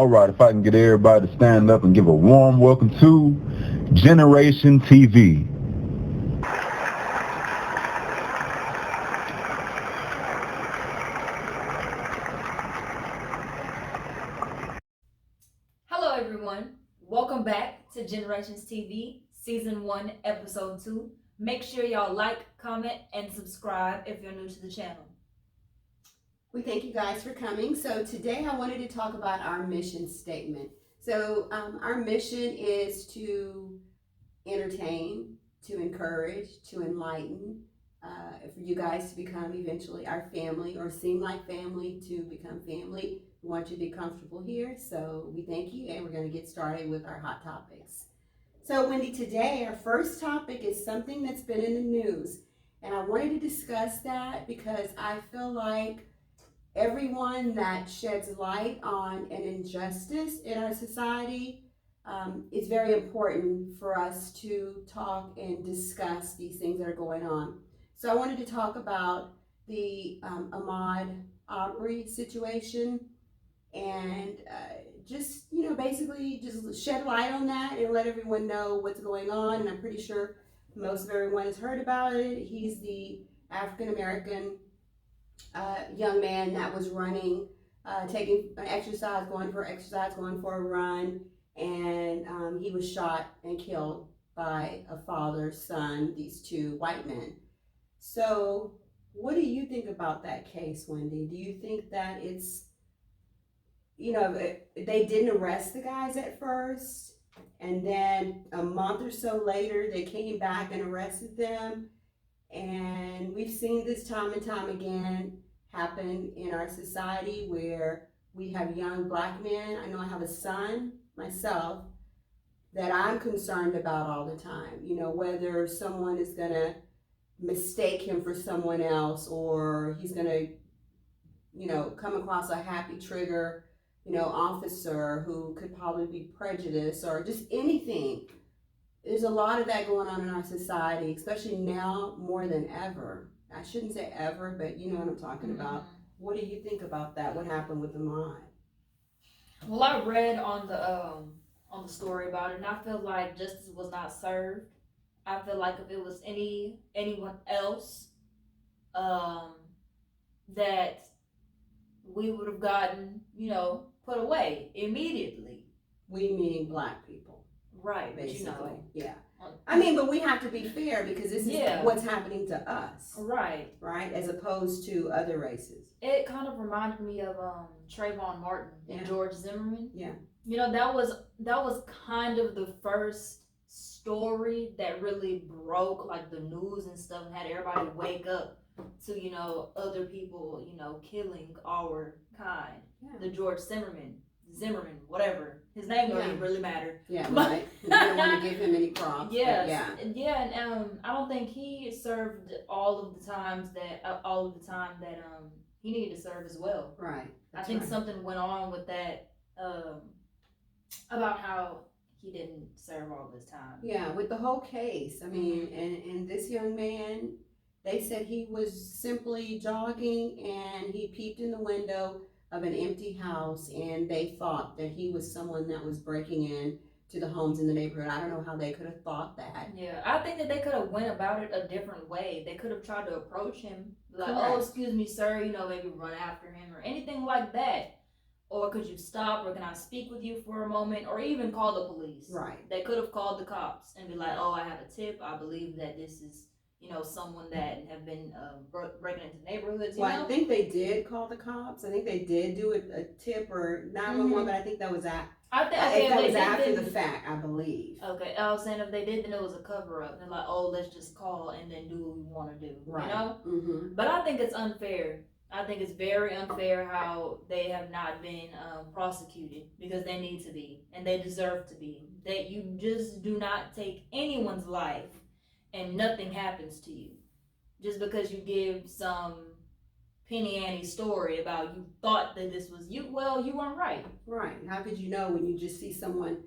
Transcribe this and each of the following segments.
All right, if I can get everybody to stand up and give a warm welcome to Generation TV. Hello everyone, welcome back to Generations TV, Season 1, Episode 2. Make sure y'all like, comment, and subscribe if you're new to the channel. We thank you guys for coming. So today I wanted to talk about our mission statement. So our mission is to entertain, to encourage, to enlighten, for you guys to become eventually our family or seem like family to become family. We want you to be comfortable here. So we thank you and we're going to get started with our hot topics. So Wendy, today our first topic is something that's been in the news. And I wanted to discuss that because I feel like everyone that sheds light on an injustice in our society, it's very important for us to talk and discuss these things that are going on. So I wanted to talk about the Ahmaud Arbery situation and just, basically just shed light on that and let everyone know what's going on. And I'm pretty sure most of everyone has heard about it. He's the African American young man that was running, taking exercise, going for exercise, going for a run, and he was shot and killed by a father, son, these two white men. So, what do you think about that case, Wendy? Do you think that it's, they didn't arrest the guys at first, and then a month or so later they came back and arrested them? And we've seen this time and time again happen in our society where we have young black men. I know I have a son myself that I'm concerned about all the time. Whether someone is going to mistake him for someone else or he's going to, come across a happy trigger, officer who could probably be prejudiced or just anything. There's a lot of that going on in our society, especially now more than ever. I shouldn't say ever, but you know what I'm talking about. What do you think about that? What happened with Ahmaud? Well, I read on the story about it, and I feel like justice was not served. I feel like if it was anyone else, um, that we would have gotten, put away immediately. We meaning black people. Right, basically. Yeah. I mean, but we have to be fair because this is what's happening to us. Right. Right? As opposed to other races. It kind of reminded me of Trayvon Martin and George Zimmerman. Yeah. That was kind of the first story that really broke like the news and stuff and had everybody wake up to, other people, killing our kind. Yeah. The George Zimmerman, whatever. His name don't even really matter. Yeah, right. You don't want to give him any props. Yes. Yeah, and I don't think he served all of the time that he needed to serve as well. Right. I think something went on with that about how he didn't serve all this time. Yeah, with the whole case. I mean, and this young man, they said he was simply jogging and he peeped in the window of an empty house and they thought that he was someone that was breaking in to the homes in the neighborhood. I don't know how they could have thought that. Yeah, I think that they could have went about it a different way. They could have tried to approach him like, Correct. Oh, excuse me, sir, maybe run after him or anything like that. Or could you stop, or can I speak with you for a moment, or even call the police? Right. They could have called the cops and be like, oh, I have a tip. I believe that this is someone that have been breaking into neighborhoods. I think they did call the cops. I think they did do a tip or 911, but I think that was after the fact, I believe. Okay, I was saying if they did, then it was a cover up. They're like, oh, let's just call and then do what we want to do. Right. Mm-hmm. But I think it's unfair. I think it's very unfair how they have not been prosecuted because they need to be and they deserve to be. That you just do not take anyone's life and nothing happens to you just because you give some penny ante story about you thought that this was you. Well, you weren't right. Right. How could you know when you just see someone?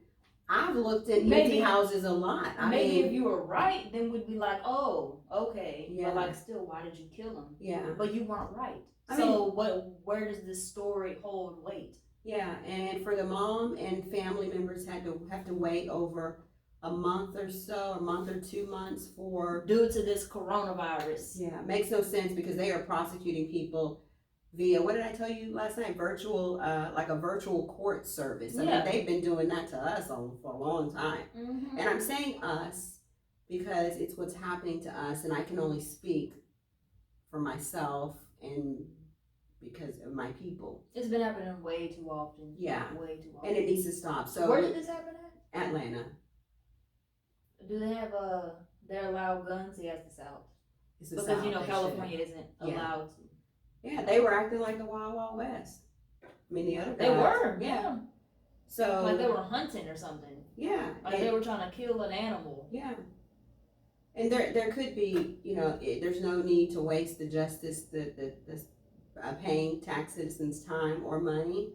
I've looked at empty houses a lot. Maybe if you were right, then we'd be like, oh, okay. Yeah. But like, still, why did you kill him? Yeah. But you weren't right. Where does this story hold weight? Yeah, and for the mom and family members have to wait over a month or so, a month or 2 months for. Due to this coronavirus. Yeah, it makes no sense because they are prosecuting people via, what did I tell you last night? Virtual, like a virtual court service. I mean, they've been doing that to us for a long time. Mm-hmm. And I'm saying us because it's what's happening to us, and I can only speak for myself and because of my people. It's been happening way too often. Yeah. Way too often. And it needs to stop. So where did this happen at? Atlanta. Do they have they're allowed guns? Yes, the South. It's the because South, you know they California should. isn't allowed to. Yeah, they were acting like the Wild Wild West. I mean, the other guys. They were. Yeah. So like they were hunting or something. Yeah. Like they were trying to kill an animal. Yeah. And there could be, there's no need to waste the justice, the paying tax citizens time or money.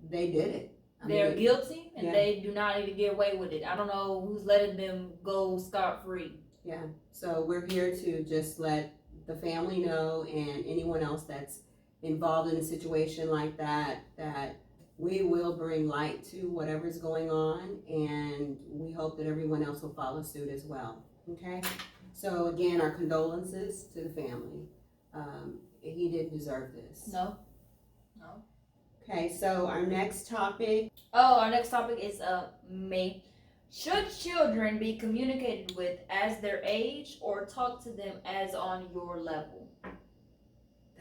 They did it. They're guilty, and they do not need to get away with it. I don't know who's letting them go scot-free. Yeah. So we're here to just let the family know, and anyone else that's involved in a situation like that we will bring light to whatever's going on, and we hope that everyone else will follow suit as well. Okay? So again, our condolences to the family. He didn't deserve this. No. Okay, so our next topic. Our next topic is me. Should children be communicated with as their age or talk to them as on your level?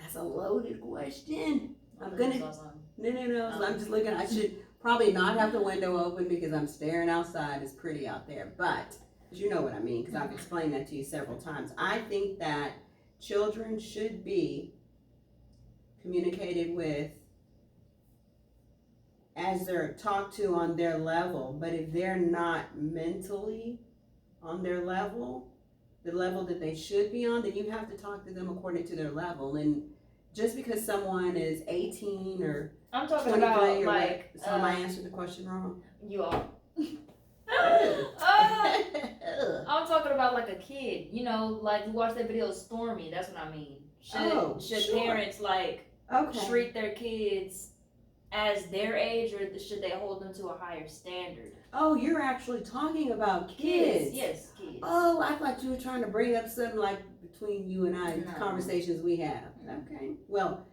That's a loaded question. No. Oh. I'm just looking. I should probably not have the window open because I'm staring outside. It's pretty out there, but you know what I mean because I've explained that to you several times. I think that children should be communicated with as they're talked to on their level, but if they're not mentally on their level, the level that they should be on, then you have to talk to them according to their level. And just because someone is 18 or I'm talking 23 about or like so am I answering the question wrong? You are. I'm talking about like a kid, like you watch that video Stormy, that's what I mean. Should parents treat their kids as their age, or should they hold them to a higher standard? Oh, you're actually talking about kids. Yes, kids. Oh, I thought you were trying to bring up something like between you and I, conversations we have. Okay. Well,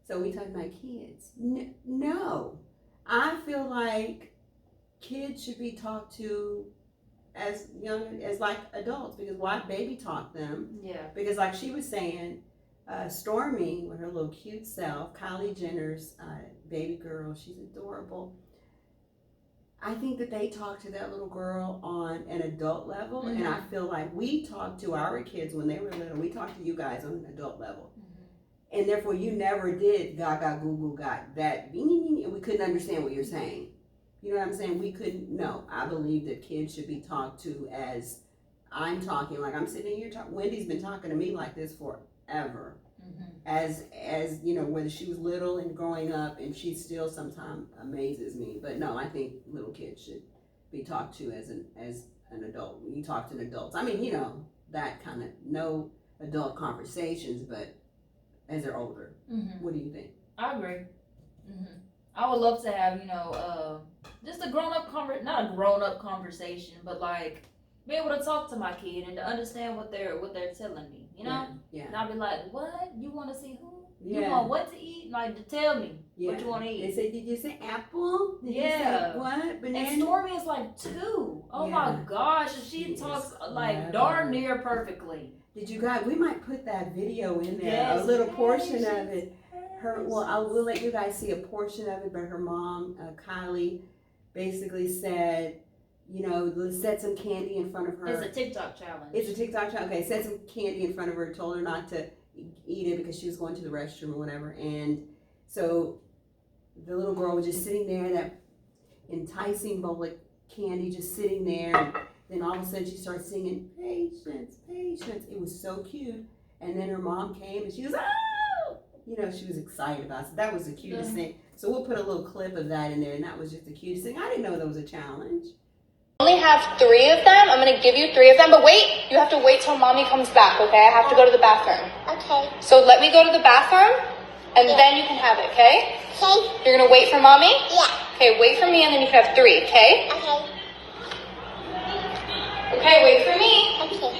so we talking about kids. No. I feel like kids should be talked to as young as like adults, because why baby talk them? Yeah. Because like she was saying, Stormy with her little cute self, Kylie Jenner's baby girl, she's adorable. I think that they talk to that little girl on an adult level, and I feel like we talked to our kids when they were little. We talked to you guys on an adult level, and therefore you never did gaga Google got that, and we couldn't understand what you're saying. You know what I'm saying? We couldn't. No, I believe that kids should be talked to as I'm talking. Like I'm sitting here talking. Wendy's been talking to me like this forever. As whether she was little and growing up, and she still sometimes amazes me. But no, I think little kids should be talked to as an adult. When you talk to adults, I mean, that kind of no adult conversations, but as they're older. What do you think? I agree. I would love to have just a not a grown up conversation, but like be able to talk to my kid and to understand what they're telling me, Yeah. And I'll be like, what? You want to see who? Yeah. You want what to eat? Like, to tell me what you want to eat. They say, did you say apple? Did you say what? Banana? And Stormy is like 2. Oh my gosh. And she talks like darn near perfectly. Did you guys, we might put that video in there, Yes. a little portion of it. We'll let you guys see a portion of it, but her mom, Kylie, basically said, set some candy in front of her. It's a TikTok challenge. Okay, set some candy in front of her, told her not to eat it because she was going to the restroom or whatever. And so the little girl was just sitting there, that enticing bowl of candy just sitting there. And then all of a sudden she started singing, patience, patience. It was so cute. And then her mom came and she was, oh! She was excited about it. So that was the cutest thing. So we'll put a little clip of that in there, and that was just the cutest thing. I didn't know that was a challenge. Only have 3 of them. I'm going to give you 3 of them, but wait, you have to wait till mommy comes back, okay? I have to go to the bathroom. Okay. So let me go to the bathroom, And then you can have it, okay? Okay. You're gonna wait for mommy? Yeah. Okay, wait for me and then you can have 3, okay? Okay. Okay, wait for me. Okay.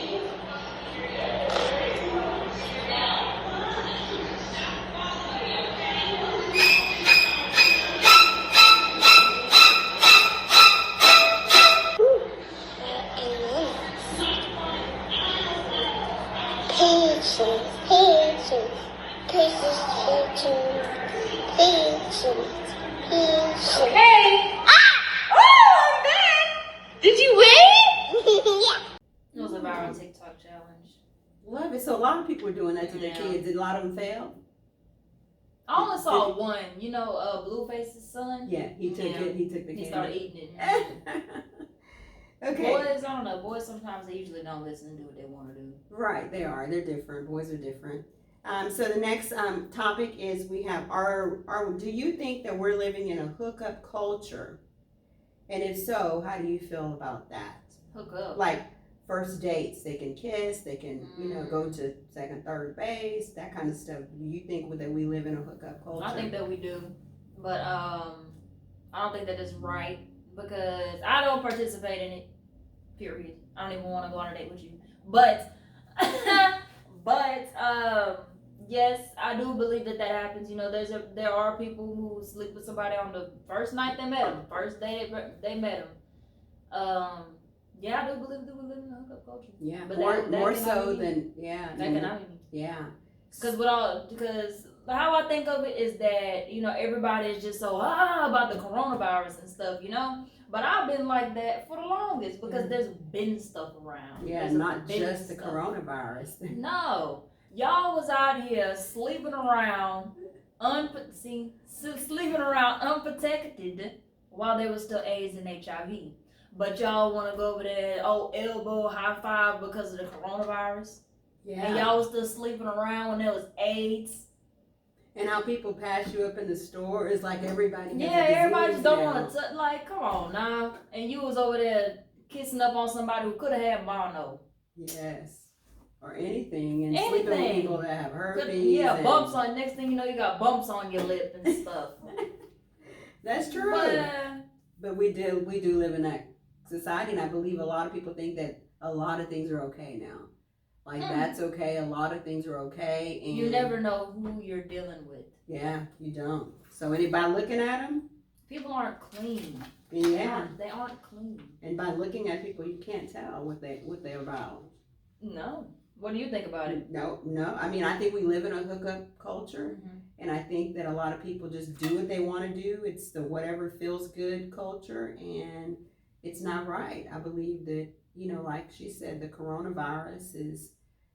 Okay. Ah! Oh, I'm back. Did you win? Yeah. It was a viral TikTok challenge. Love it. So a lot of people were doing that to their Yeah. kids. Did a lot of them fail? I only saw one. You know, Blueface's son. Yeah, he took it. He took the He candy. started eating it. Okay. Boys, I don't know. Boys sometimes they usually don't listen and do what they want to do. Right, they are. They're different. Boys are different. So the next topic is we have do you think that we're living in a hookup culture? And if so, how do you feel about that? Hook up. Like first dates, they can kiss, they can, go to second, third base, that kind of stuff. Do you think that we live in a hookup culture? I think that we do, but I don't think that is right because I don't participate in it. Period. I don't even want to go on a date with you. But, yes, I do believe that happens. You know, there are people who sleep with somebody on the first night they met them, first day they met them. Yeah, I do believe that we live in a hookup culture. Yeah, but more so than that can yeah. Because how I think of it is that, you know, everybody is just so about the coronavirus and stuff, you know. But I've been like that for the longest because there's been stuff around. Yeah, not just the coronavirus. No, y'all was out here sleeping around, sleeping around unprotected while there was still AIDS and HIV. But y'all want to go over there, elbow high five because of the coronavirus. Yeah. And y'all was still sleeping around when there was AIDS. And how people pass you up in the store is like everybody has everybody just don't want to touch. Like, come on now. And you was over there kissing up on somebody who could have had mono. Yes. Or anything. And sleeping with people that have herpes. Bumps on. Next thing you know, you got bumps on your lip and stuff. That's true. But we do live in that society, and I believe a lot of people think that a lot of things are okay now. Like that's okay. A lot of things are okay, and you never know who you're dealing with. Yeah, you don't. So anybody looking at them, people aren't clean. Yeah, they aren't clean. And by looking at people, you can't tell what they're about. No. What do you think about it? No. I mean, I think we live in a hookup culture, and I think that a lot of people just do what they want to do. It's the whatever feels good culture, and it's not right. I believe that, you know, like she said, the coronavirus is,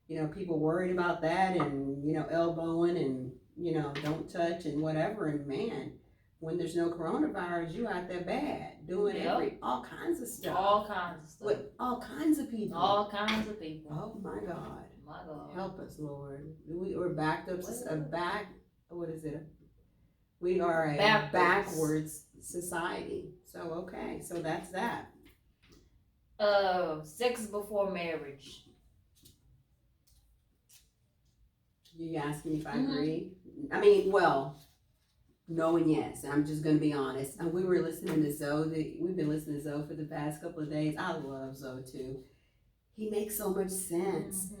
you know, people worried about that and, you know, elbowing and, you know, don't touch and whatever. And man, when there's no coronavirus, you out there bad doing all kinds of stuff. All kinds of stuff. With all kinds of people. All kinds of people. Oh my God. My God. Help us, Lord. We're backed up, what is it? We are a backwards society. So, okay. So that's that. Sex before marriage. You asking me if I agree? I mean, well, no and yes. I'm just going to be honest. We were listening to Zoe. We've been listening to Zoe for the past couple of days. I love Zoe too. He makes so much sense.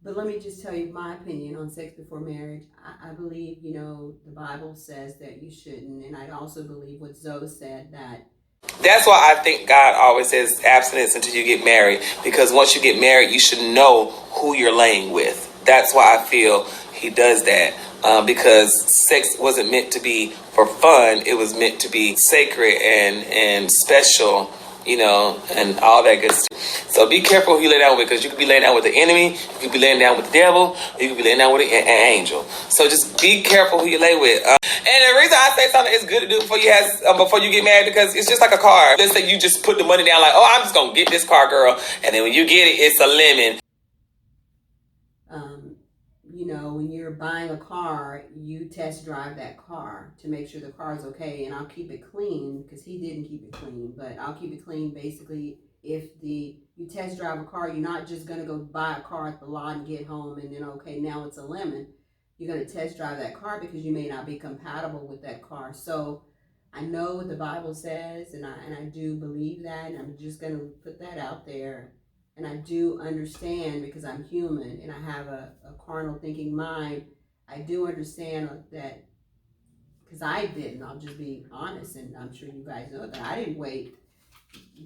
But let me just tell you my opinion on sex before marriage. I believe, you know, the Bible says that you shouldn't. And I also believe what Zoe said, that that's why I think God always says abstinence until you get married. Because once you get married, you should know who you're laying with. That's why I feel he does that. Because sex wasn't meant to be for fun. It was meant to be sacred and special, you know, and all that good stuff. So be careful who you lay down with, because you could be laying down with the enemy, you could be laying down with the devil, you could be laying down with an angel. So just be careful who you lay with. And the reason I say something is good to do before you get married, because it's just like a car. Let's say you just put the money down like, oh, I'm just going to get this car, girl. And then when you get it, it's a lemon. You know, when you're buying a car, you test drive that car to make sure the car is okay. And I'll keep it clean, because he didn't keep it clean, but I'll keep it clean basically. If you test drive a car, you're not just going to go buy a car at the lot and get home and then, okay, now it's a lemon. you're going to test drive that car because you may not be compatible with that car. So I know what the Bible says, and I do believe that, and I'm just going to put that out there. And I do understand, because I'm human and I have a carnal thinking mind. I do understand that, because I didn't. I'll just be honest, and I'm sure you guys know that I didn't wait,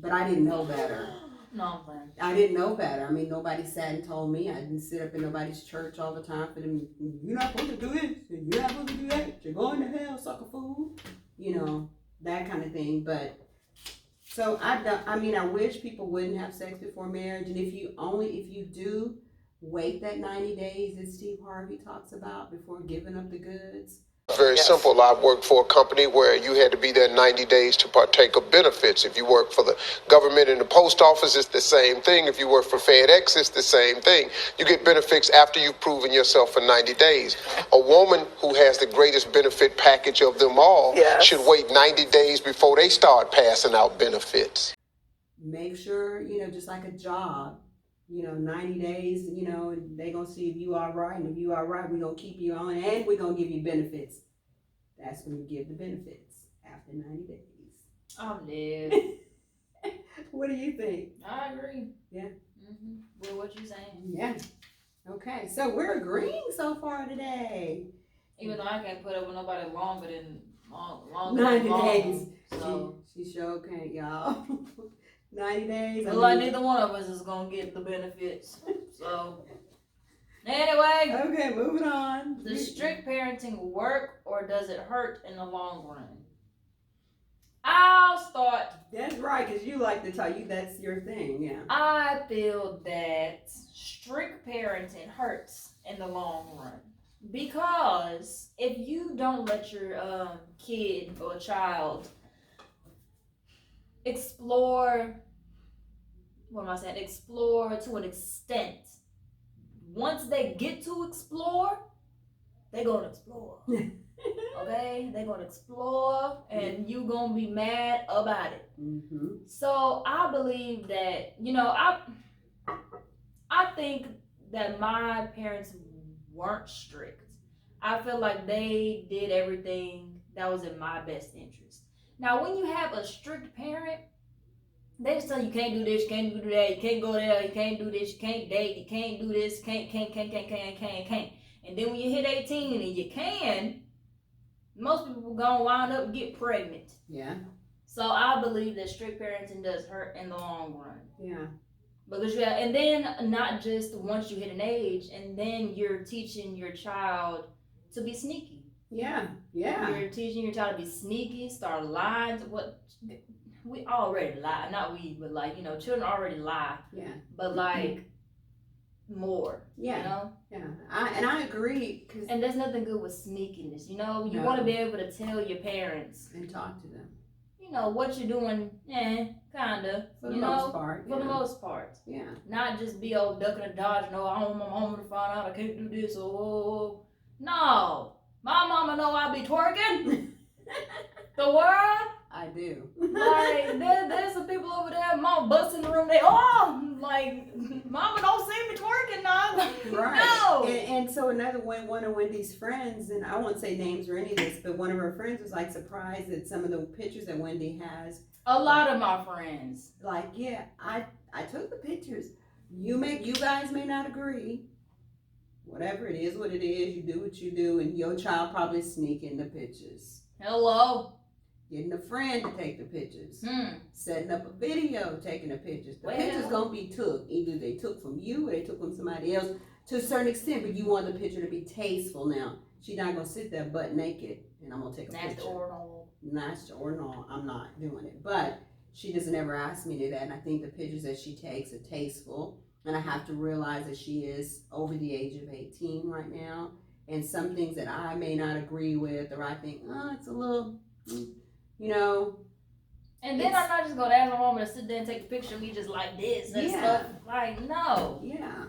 but I didn't know better. No, man. I didn't know better. I mean, nobody sat and told me. I didn't sit up in nobody's church all the time for them. You're not supposed to do this, and you're not supposed to do that. You're going to hell, sucker fool. You know, that kind of thing. But so I wish people wouldn't have sex before marriage, and if you do wait that 90 days that Steve Harvey talks about before giving up the goods. Very simple. I worked for a company where you had to be there 90 days to partake of benefits. If you work for the government and the post office, it's the same thing. If you work for FedEx, it's the same thing. You get benefits after you've proven yourself for 90 days. A woman who has the greatest benefit package of them all should wait 90 days before they start passing out benefits. Make sure, just like a job, 90 days, they going to see if you all right. And if you all right, we're going to keep you on and we're going to give you benefits. That's when you give the benefits after 90 days. I'm dead. What do you think? I agree. Yeah. With what you're saying. Yeah. Okay. So we're agreeing so far today. Even though I can't put up with nobody longer than 90 long. days. So She sure can't, y'all. 90 days. Well, like neither one of us is gonna get the benefits. So anyway. Okay, moving on. Does strict parenting work or does it hurt in the long run? I'll start. That's right, because you like to tell you that's your thing, yeah. I feel that strict parenting hurts in the long run. Because if you don't let your kid or child explore to an extent. Once they get to explore, they're gonna explore. Okay? They're gonna explore and you gonna be mad about it. So I believe that, I think that my parents weren't strict. I feel like they did everything that was in my best interest. Now, when you have a strict parent, they just tell you can't do this, you can't do that, you can't go there, you can't do this, you can't date, you can't do this, can't. And then when you hit 18 and you can, most people gonna wind up and get pregnant. Yeah. So I believe that strict parenting does hurt in the long run. Yeah. Because and then not just once you hit an age, and then you're teaching your child to be sneaky. Yeah. You're teaching your child to be sneaky, start lying to what we already lie. Not we, but children already lie. Yeah. But more. Yeah. Yeah. I agree. And there's nothing good with sneakiness. You want to be able to tell your parents and talk to them. What you're doing, kinda. For the most part. For the most part. Yeah. Not just be old ducking and dodging. No, I don't want my mama to find out I can't do this. Oh, no. My mama know I be twerking. The world. I do. There's some people over there. Mom busts in the room. Mama don't see me twerking now. Right. No. And so one of Wendy's friends, and I won't say names or any of this, but one of her friends was surprised at some of the pictures that Wendy has. A lot of my friends. I took the pictures. You guys may not agree. Whatever it is, what it is, you do what you do, and your child probably sneaking the pictures. Hello. Getting a friend to take the pictures. Setting up a video, taking the pictures. The picture's gonna be took. Either they took from you or they took from somebody else to a certain extent, but you want the picture to be tasteful now. She's not gonna sit there butt naked and I'm gonna take a picture. Nasty or no, I'm not doing it. But she doesn't ever ask me to do that, and I think the pictures that she takes are tasteful. And I have to realize that she is over the age of 18 right now. And some things that I may not agree with, or I think, it's a little, And then I'm not just going to ask my mama to sit there and take a picture of me just like this and stuff. No. Yeah.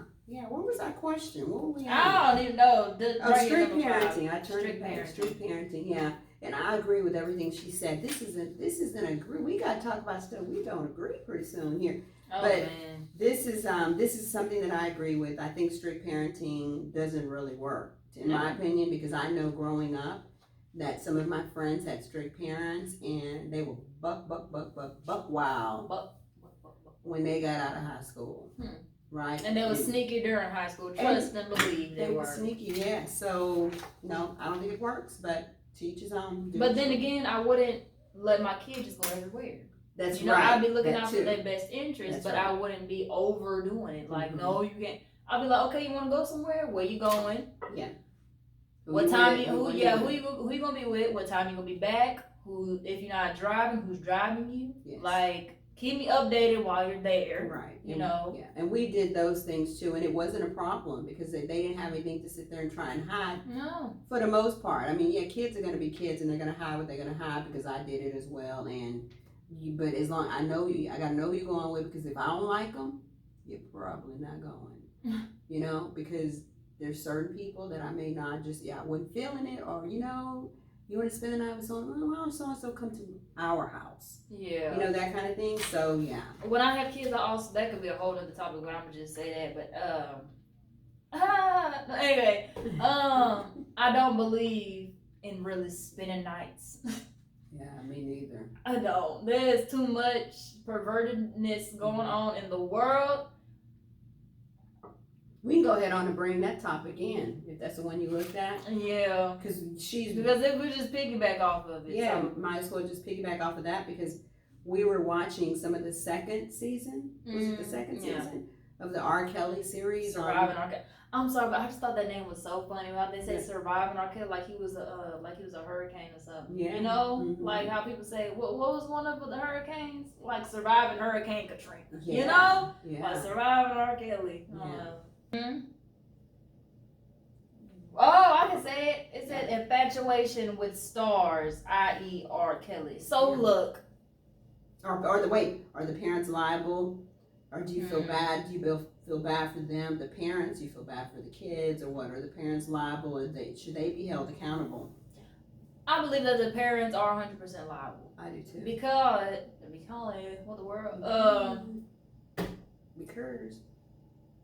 What was our question? What were we on? I don't even know. Strict parenting. I turned it back. Strict parenting, yeah. And I agree with everything she said. This isn't agree. We got to talk about stuff we don't agree pretty soon here. Oh, but man. This is something that I agree with. I think strict parenting doesn't really work. in my opinion, because I know growing up that some of my friends had strict parents and they were buck wild when they got out of high school. Right? And they were sneaky during high school. Trust and believe they were sneaky, yeah. So, no, I don't think it works, but to each his own. But then again, I wouldn't let my kids just go everywhere. That's you know, right. I'd be looking that out too. for their best interest, but right. I wouldn't be overdoing it. Like, no, you can't. I'd be like, okay, you want to go somewhere? Where you going? Yeah. What time who you gonna be with? What time you gonna be back? Who, if you're not driving, who's driving you? Yes. Like, keep me updated while you're there. Right. You know? Yeah. And we did those things too, and it wasn't a problem because they didn't have anything to sit there and try and hide. No. For the most part. I mean, yeah, kids are gonna be kids and they're gonna hide what they're gonna hide because I did it as well. But as long I know you, I gotta know who you're going with because if I don't like them, you're probably not going. You know, because there's certain people that I may not I wasn't feeling it, or you know, you want to spend the night with someone. Well, why don't so and so come to our house? Yeah. You know, that kind of thing. So yeah. When I have kids, I also, that could be a whole other topic, but I'm gonna just say that. But anyway, I don't believe in really spending nights. Yeah, me neither. I don't. There's too much pervertedness going on in the world. We can go ahead on and bring that topic in if that's the one you looked at. Yeah. Because if we just piggyback off of it. Yeah, so. might as well just piggyback off of that because we were watching some of the second season. Was it the second season of the R. Kelly series? Surviving R. Kelly. I'm sorry, but I just thought that name was so funny. How they say Surviving R. Kelly like he was a hurricane or something. Yeah. You know, like how people say, what was one of the hurricanes? Like surviving Hurricane Katrina. Yeah. You know, Yeah. like surviving R. Kelly. Yeah. Oh, I can say it. It said infatuation with stars, i.e. R. Kelly. So look. Are the parents liable? Or do you feel bad? Do you feel bad for them, the parents? Do you feel bad for the kids? Or what? Are the parents liable? Or should they be held accountable? I believe that the parents are 100% liable. I do too. Because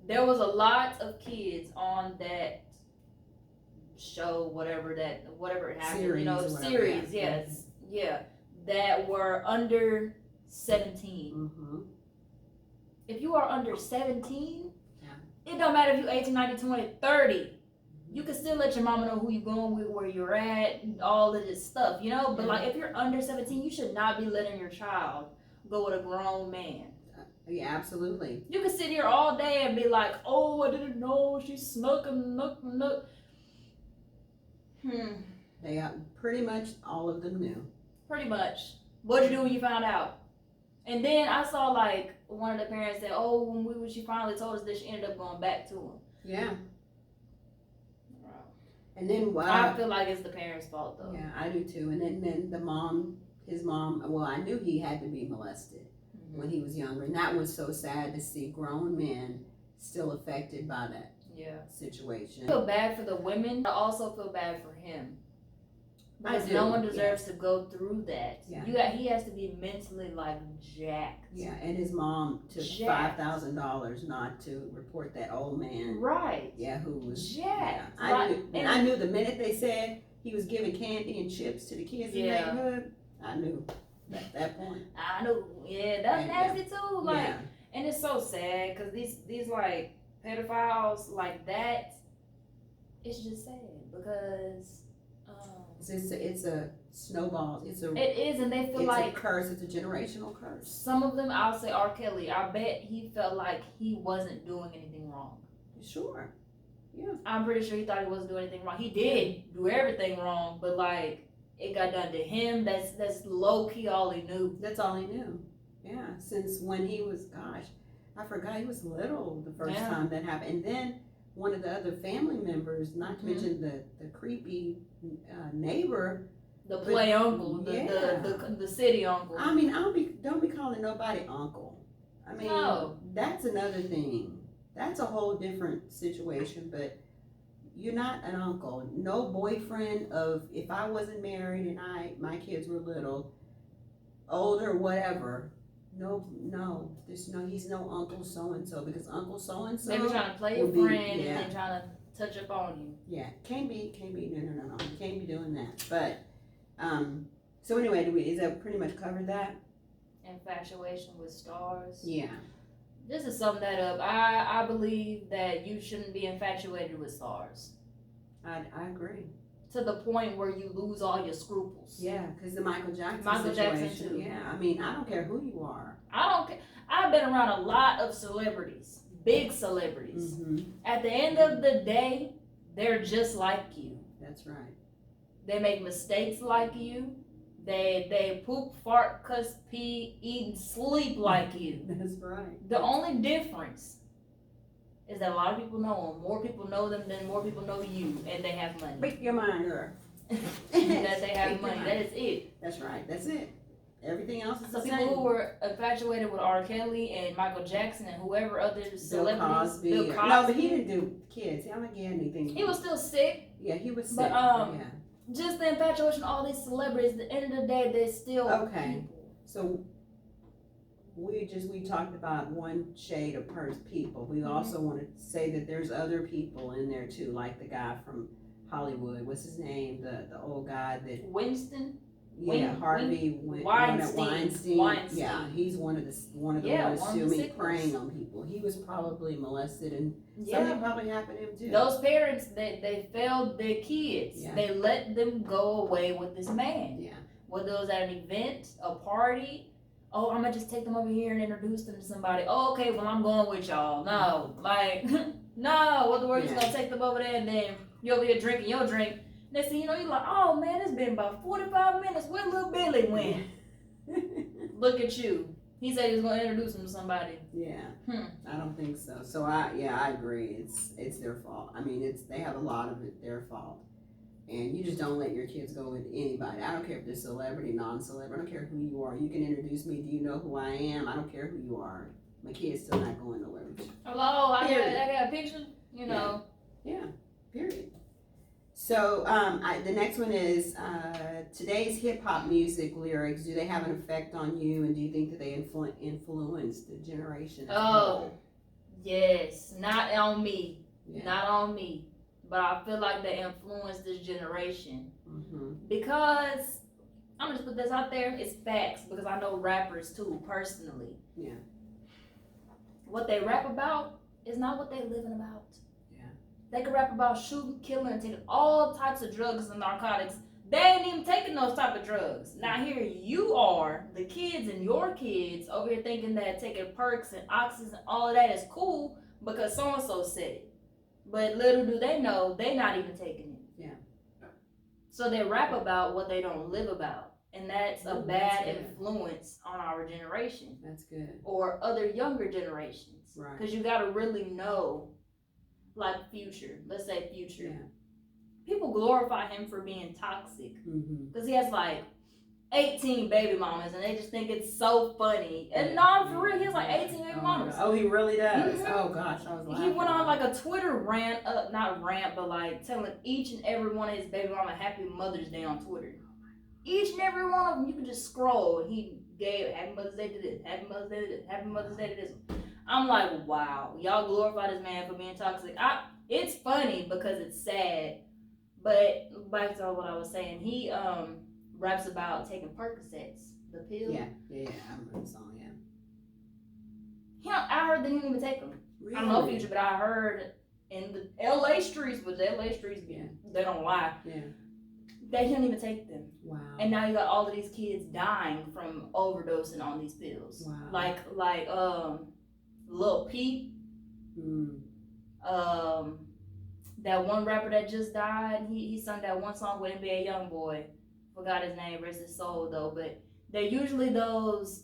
there was a lot of kids on that show, whatever it happened, series, yes, yeah, that were under 17. Mm-hmm. If you are under 17, it don't matter if you're 18, 19, 20, 30. You can still let your mama know who you're going with, where you're at, and all of this stuff, you know? But like, if you're under 17, you should not be letting your child go with a grown man. Yeah, absolutely. You can sit here all day and be like, oh, I didn't know she snuck and nook. They pretty much all of them knew. Pretty much. What'd you do when you found out? And then I saw like one of the parents said, oh, when she finally told us that she ended up going back to him. Yeah. And then I feel like it's the parents' fault though. Yeah, I do too. And then his mom, well, I knew he had to be molested when he was younger. And that was so sad to see grown men still affected by that situation. I feel bad for the women. I also feel bad for him. Because no one deserves to go through that. Yeah. He has to be mentally like jacked. Yeah, and his mom took $5,000 not to report that old man. Right. Yeah, who was jacked. Yeah. I knew the minute they said he was giving candy and chips to the kids in the neighborhood, I knew at that point. I knew. Yeah, that's nasty too. Like, and it's so sad because these like pedophiles like that. It's just sad because. It's a snowball. It is, and they feel like it's a curse. It's a generational curse. Some of them, I'll say R. Kelly. I bet he felt like he wasn't doing anything wrong. Sure. Yeah. I'm pretty sure he thought he wasn't doing anything wrong. He did do everything wrong, but like it got done to him. That's low key all he knew. That's all he knew. Yeah. Since when he was, I forgot he was little the first time that happened, and then. One of the other family members, not to mention the creepy neighbor, the play uncle, the city uncle. I mean, don't be calling nobody uncle. I mean, that's another thing. That's a whole different situation. But you're not an uncle. No boyfriend of if I wasn't married and my kids were little, older, whatever. He's no Uncle so and so because Uncle so and so. They were trying to play a friend and then trying to touch up on you. Yeah, can't be, no. You can't be doing that. But, so anyway, is that pretty much covered that? Infatuation with stars. Yeah. Just to sum that up, I believe that you shouldn't be infatuated with stars. I agree. To the point where you lose all your scruples. Yeah, because the Michael Jackson Jackson situation. too. Yeah, I mean, I don't care who you are. I don't care. I've been around a lot of celebrities, big celebrities. Mm-hmm. At the end of the day, they're just like you. That's right. They make mistakes like you. They poop, fart, cuss, pee, eat, and sleep like you. That's right. The only difference is that a lot of people know them. More people know them than more people know you, and they have money. Speak your mind, girl. That they have money. That is it. That's right. That's it. Everything else is So the people same. who were infatuated with R. Kelly and Michael Jackson and whoever other celebrities, Bill Cosby. No, but he didn't do kids. I don't think he had anything. He was still sick. Yeah, he was sick. But yeah. just the infatuation of all these celebrities. At the end of the day, they're still Okay. people. So we talked about one shade of people. We also want to say that there's other people in there too, like the guy from Hollywood. What's his name? The old guy that Winston. Harvey Weinstein. Yeah, he's one of the ones too. Preying on people. He was probably molested, and something probably happened to him too. Those parents, they failed their kids. Yeah. They let them go away with this man. Yeah. Whether it was at an event, a party. Oh, I'm gonna just take them over here and introduce them to somebody. Oh, okay, well I'm going with y'all. No, like, no. What the word? You're gonna take them over there and then you'll be drinking your drink. Next thing you know, you're like, oh man, it's been about 45 minutes. Where little Billy went? Look at you. He said he was gonna introduce him to somebody. Yeah. I don't think so. So I agree. It's their fault. I mean, they have a lot of it their fault. And you just don't let your kids go with anybody. I don't care if they're celebrity, non-celebrity. I don't care who you are. You can introduce me. Do you know who I am? I don't care who you are. My kid's still not going nowhere with you. Hello, I got a picture. You know. Yeah. Period. So the next one is today's hip hop music lyrics. Do they have an effect on you, and do you think that they influence the generation? Oh, yes. Not on me. Yeah. Not on me. But I feel like they influence this generation. Mm-hmm. Because, I'm going to put this out there, it's facts. Because I know rappers too, personally. Yeah. What they rap about is not what they living about. Yeah. They can rap about shooting, killing, and taking all types of drugs and narcotics. They ain't even taking those type of drugs. Now here you are, the kids and your kids, over here thinking that taking perks and oxys and all of that is cool because so-and-so said it. But little do they know, they not even taking it. Yeah. So they rap about what they don't live about. And that's a bad influence on our generation. That's good. Or other younger generations. Right. Because you got to really know, like Future. Let's say Future. Yeah. People glorify him for being toxic. Mm-hmm. Because he has like 18 baby mamas and they just think it's so funny. And no, for real, he has like 18 baby mamas. Oh, he really does? Mm-hmm. Oh, gosh, I was laughing. He went on like a Twitter rant, not rant, but like telling each and every one of his baby mama Happy Mother's Day on Twitter. Each and every one of them, you can just scroll and he gave Happy Mother's Day to this, Happy Mother's Day to this, Happy Mother's Day to this. I'm like, wow, y'all glorify this man for being toxic. It's funny because it's sad, but back to what I was saying, he raps about taking Percocets, the pill. Yeah, I remember the song, I heard that he didn't even take them. Really? I don't know Future, but I heard in the LA streets, they don't lie. Yeah. They didn't even take them. Wow. And now you got all of these kids dying from overdosing on these pills. Wow. Like Lil Peep. That one rapper that just died, he sung that one song with NBA Youngboy. Forgot his name, rest his soul though. But they're usually those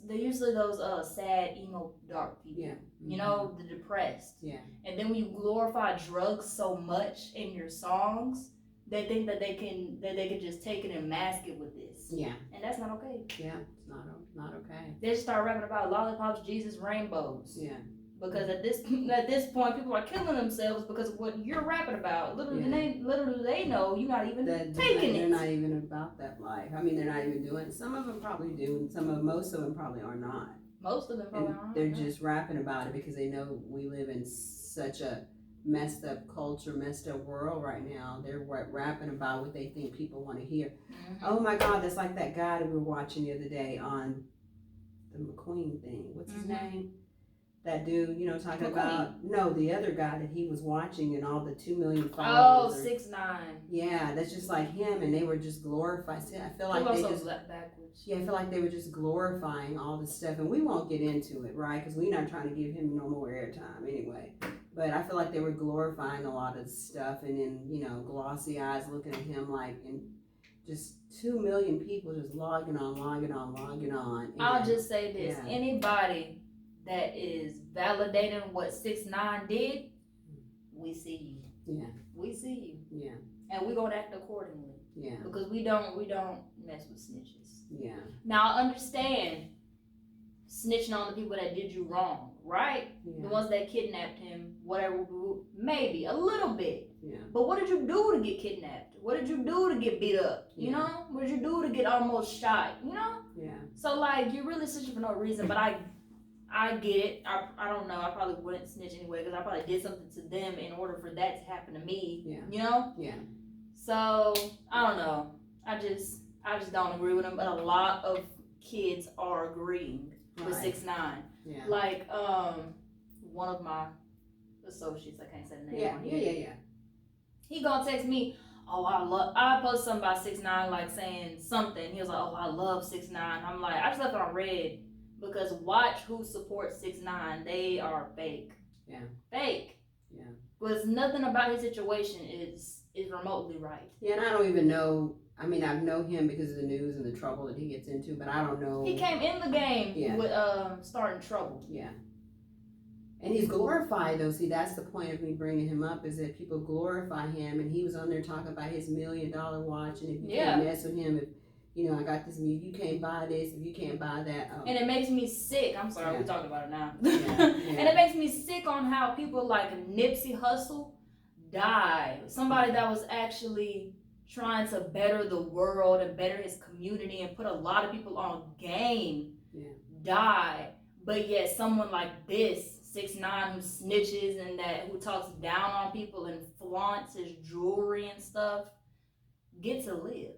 sad, emo, dark people. Yeah. You know, the depressed. Yeah. And then when you glorify drugs so much in your songs, they think that they can just take it and mask it with this. Yeah. And that's not okay. Yeah, it's not okay. They just start rapping about lollipops, Jesus, rainbows. Yeah. Because at this point, people are killing themselves because of what you're rapping about. Little do they know you're not even taking it. They're not even about that life. I mean, they're not even doing it. Some of them probably do, and most of them probably are not. Most of them probably aren't. They're just rapping about it because they know we live in such a messed up culture, messed up world right now. They're rapping about what they think people want to hear. Mm-hmm. Oh my God, that's like that guy that we were watching the other day on the McQueen thing. What's his name? That dude, you know, talking about, no, the other guy that he was watching and all the 2 million followers. Oh, 6ix9ine. Yeah, that's just like him, and they were just glorifying. See, I feel like they just backwards. Yeah, I feel like they were just glorifying all this stuff, and we won't get into it, right? Because we're not trying to give him no more airtime anyway. But I feel like they were glorifying a lot of stuff, and then, you know, glossy eyes looking at him like, and just 2 million people just logging on. I'll just say this: yeah. Anybody that is validating what 6ix9ine did, we see you. Yeah. We see you. Yeah. And we're gonna act accordingly. Yeah. Because we don't mess with snitches. Yeah. Now I understand snitching on the people that did you wrong, right? Yeah. The ones that kidnapped him, whatever, maybe a little bit. Yeah. But what did you do to get kidnapped? What did you do to get beat up? You know? What did you do to get almost shot? You know? Yeah. So like you're really snitching for no reason, but I get it. I don't know. I probably wouldn't snitch anyway because I probably did something to them in order for that to happen to me. Yeah. You know? Yeah. So I don't know. I just don't agree with them. But a lot of kids are agreeing with 6ix9ine. Yeah. Like one of my associates, I can't say the name. Yeah. He gonna text me, I posted something about 6ix9ine, like saying something. He was like, oh, I love 6ix9ine. I'm like, I just left it on red because watch who supports 6ix9ine. They are fake. Yeah. Fake. Yeah. Because nothing about his situation is remotely right. Yeah, and I don't even know. I mean, I know him because of the news and the trouble that he gets into, but I don't know. He came in the game with starting trouble. Yeah. And he's glorified, though. See, that's the point of me bringing him up, is that people glorify him, and he was on there talking about his $1 million watch, and if you can't mess with him, if, you know, I got this, if you can't buy this, if you can't buy that. Oh. And it makes me sick. I'm sorry, we talked about it now. And it makes me sick on how people like Nipsey Hussle died. Somebody that was actually trying to better the world and better his community and put a lot of people on game died. But yet someone like this, 6ix9ine, who snitches and who talks down on people and flaunts his jewelry and stuff, get to live.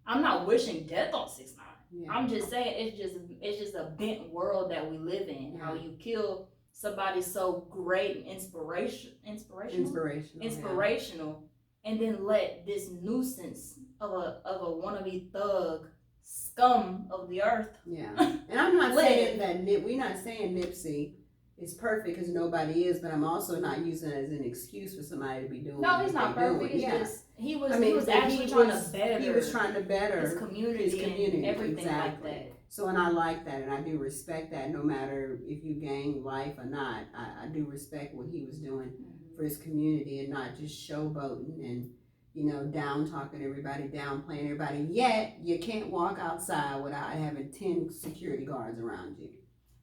I'm not wishing death on 6ix9ine. Yeah. I'm just saying it's just a bent world that we live in. How you kill somebody so great and inspirational, and then let this nuisance of a wannabe thug, scum of the earth. Yeah, and I'm not saying that we're not saying Nipsey is perfect, because nobody is, but I'm also not using it as an excuse for somebody to be doing. No, he's not perfect. It's just he was actually trying to better. He was trying to better his community, and everything exactly. like that. So, and I like that, and I do respect that. No matter if you gain life or not, I do respect what he was doing for his community, and not just showboating and, you know, down talking everybody, downplaying everybody. Yet you can't walk outside without having 10 security guards around you.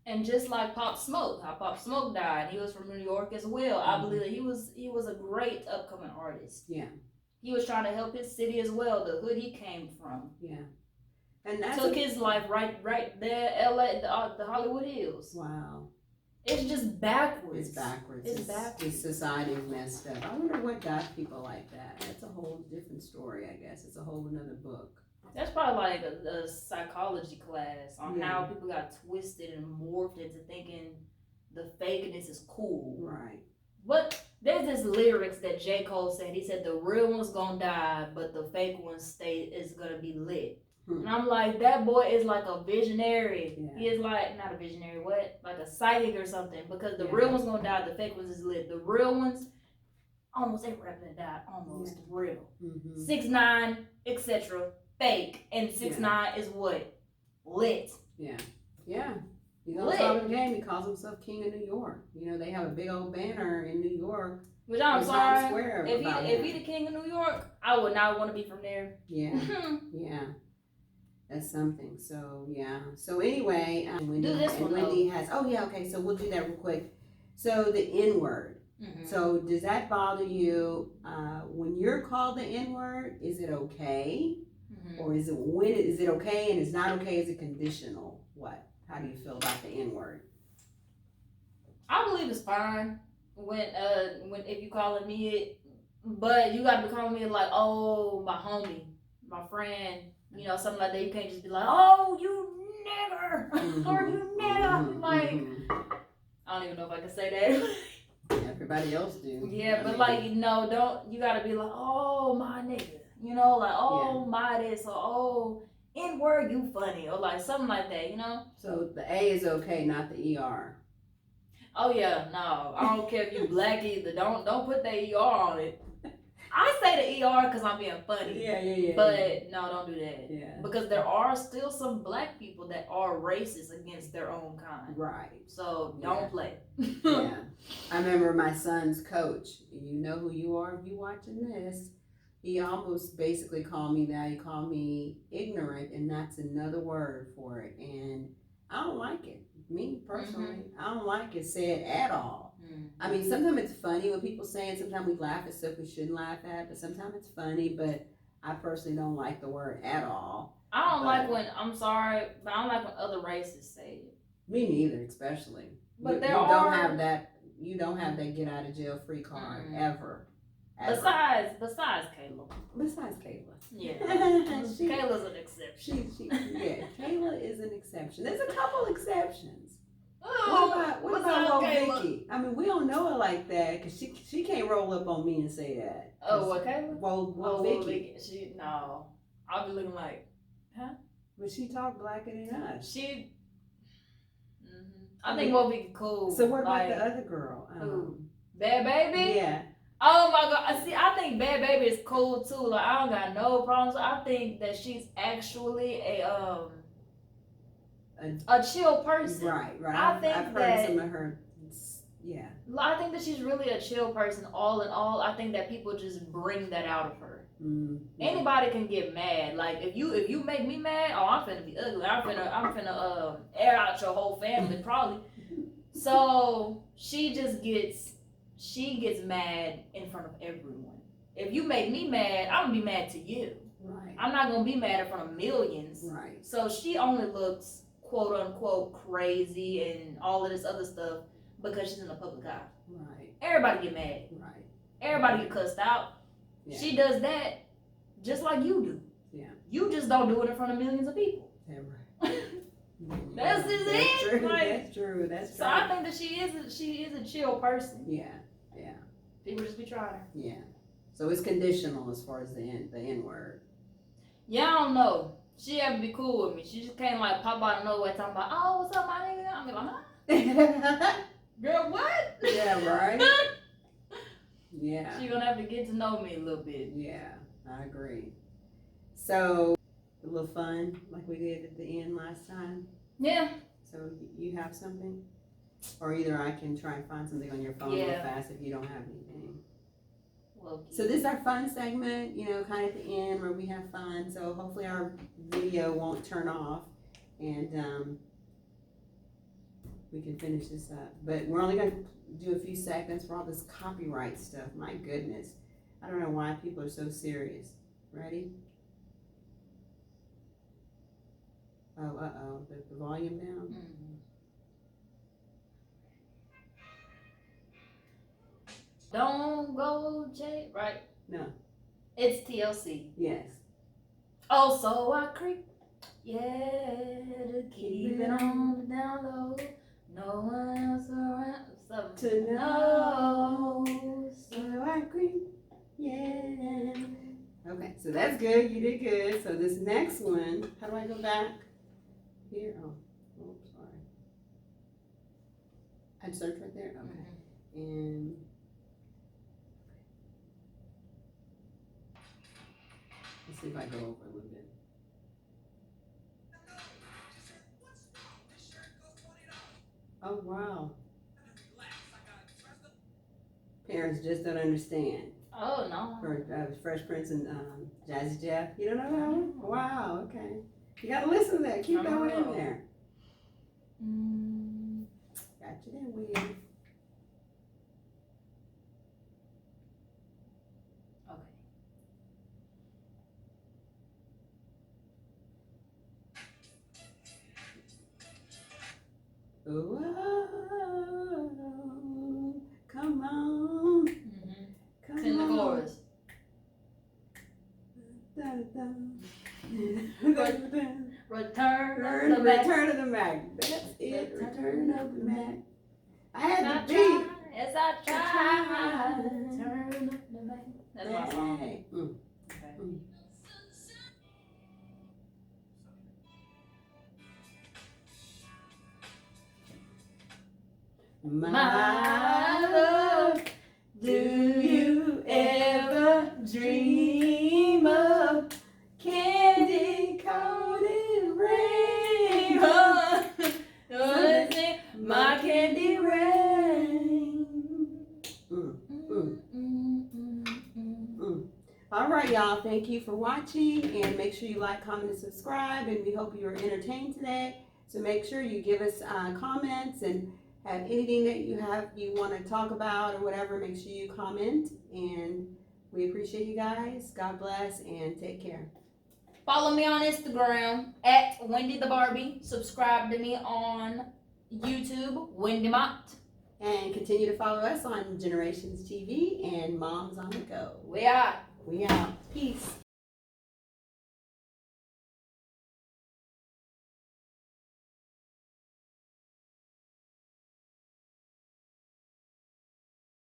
And just like Pop Smoke, how Pop Smoke died, he was from New York as well. I believe that he was a great upcoming artist. Yeah. He was trying to help his city as well, the hood he came from. Yeah. And that took his life right there, LA, the Hollywood Hills. Wow. It's just backwards. It's backwards. It's backwards. This society is messed up. I wonder what got people like that. That's a whole different story, I guess. It's a whole another book. That's probably like a psychology class on how people got twisted and morphed into thinking the fakeness is cool. Right. But there's this lyrics that J. Cole said. He said the real one's gonna die, but the fake one is gonna be lit. And I'm like, that boy is like a visionary. Yeah. He is like, not a visionary, like a psychic or something. Because the real one's gonna die, the fake ones is lit. The real ones, almost every rapper that died, almost real. 6ix9ine, etc. Fake. And 6ix9ine is what? Lit. Yeah. Yeah. He's on top of the game. He calls himself King of New York. You know, they have a big old banner in New York. Which I'm sorry, if he the king of New York, I would not want to be from there. Yeah. Yeah. That's something. So, yeah. So, anyway, Wendy has, so we'll do that real quick. So, the N-word. So, does that bother you when you're called the N-word? Is it okay? Or is it okay and it's not okay? Is it conditional? What? How do you feel about the N-word? I believe it's fine when if you calling me it, but you gotta be calling me like, oh, my homie, my friend, you know, something like that. You can't just be like, oh, you nigger, or you nigger. Like, I don't even know if I can say that. Everybody else do. Yeah, but like, you know, don't, you gotta be like, oh, my nigga, you know, like, oh, my this, or oh, N-word, you funny, or like something like that, you know. So the A is okay, not the ER. Oh yeah, no, I don't care if you black either. Don't put the ER on it. I say the ER because I'm being funny. Yeah. But no, don't do that. Yeah. Because there are still some black people that are racist against their own kind. Right. So don't play. Yeah. I remember my son's coach. You know who you are if you watching this. He almost basically called me that. He called me ignorant, and that's another word for it. And I don't like it. Me personally, I don't like it said at all. I mean, sometimes it's funny when people say it. Sometimes we laugh at stuff we shouldn't laugh at, but sometimes it's funny. But I personally don't like the word at all. I don't like when, I'm sorry, but I don't like when other races say it. Me neither, especially. But you don't have that. You don't have that get out of jail free card ever. Besides Kayla. Besides Kayla. Yeah. Kayla's an exception. Yeah, Kayla is an exception. There's a couple exceptions. Oh, what about Vicky? I mean, we don't know her like that because she can't roll up on me and say that. Oh, what, Kayla? Well, Vicky. No. I'll be looking like, huh? But she talk blacker than us. I think we'll be cool. So what about the other girl? Bad Baby? Yeah. Oh my God! See, I think Bad Baby is cool too. Like, I don't got no problems. I think that she's actually a chill person. Right. I've heard some of her. Yeah. I think that she's really a chill person. All in all, I think that people just bring that out of her. Anybody can get mad. Like if you make me mad, oh, I'm finna be ugly. I'm finna air out your whole family probably. So she gets mad in front of everyone. If you make me mad, I'm gonna be mad to you. Right. I'm not gonna be mad in front of millions. Right. So she only looks quote unquote crazy and all of this other stuff because she's in the public eye. Right. Everybody get mad. Right. Everybody get cussed out. Yeah. She does that just like you do. Yeah. You just don't do it in front of millions of people. Yeah, right. That's it. True. Like, that's true. So I think that she is a chill person. Yeah. People just be trying her. Yeah. So it's conditional as far as the N word. Yeah, I don't know. She had to be cool with me. She just can't like pop out of nowhere talking about, oh, what's up, my nigga? I'm like, huh? Girl, what? Yeah, right. Yeah. She gonna have to get to know me a little bit. Yeah, I agree. So a little fun like we did at the end last time. Yeah. So you have something? Or either I can try and find something on your phone real fast if you don't have anything. Well, so this is our fun segment, you know, kind of at the end where we have fun. So hopefully our video won't turn off and we can finish this up. But we're only going to do a few seconds for all this copyright stuff. My goodness. I don't know why people are so serious. Ready? Oh, the volume down? Mm-hmm. Don't go, Jay. Right? No. It's TLC. Yes. Oh, so I creep. Yeah, to keep it on the down low. No one else around. Something to know. So I creep. Yeah. Okay, so that's good. You did good. So this next one, how do I go back? Here. Oh, sorry. I'd search right there. Okay. And let's see if I go over a little bit. Oh, wow. Parents just don't understand. Oh, no. For Fresh Prince and Jazzy Jeff. You don't know that one? Wow, okay. You gotta listen to that. Keep that one in there. Got you there, Will. Oh, come on. Mac. Return of the Mac. That's it. Return of the Mac. I had I the beat. try, yes I try. Turn up the Mac. That's my song. Hey. Mm. Okay. Mm. My love, do you ever dream of candy coated rainbow? My candy rain. All right, y'all. Thank you for watching, and make sure you like, comment, and subscribe. And we hope you were entertained today. So make sure you give us comments and have anything that you want to talk about or whatever. Make sure you comment, and we appreciate you guys. God bless and take care. Follow me on Instagram at Wendy the Barbie. Subscribe to me on YouTube, Wendy Motte. And continue to follow us on Generations TV and Moms on the Go. We out. We out. Peace.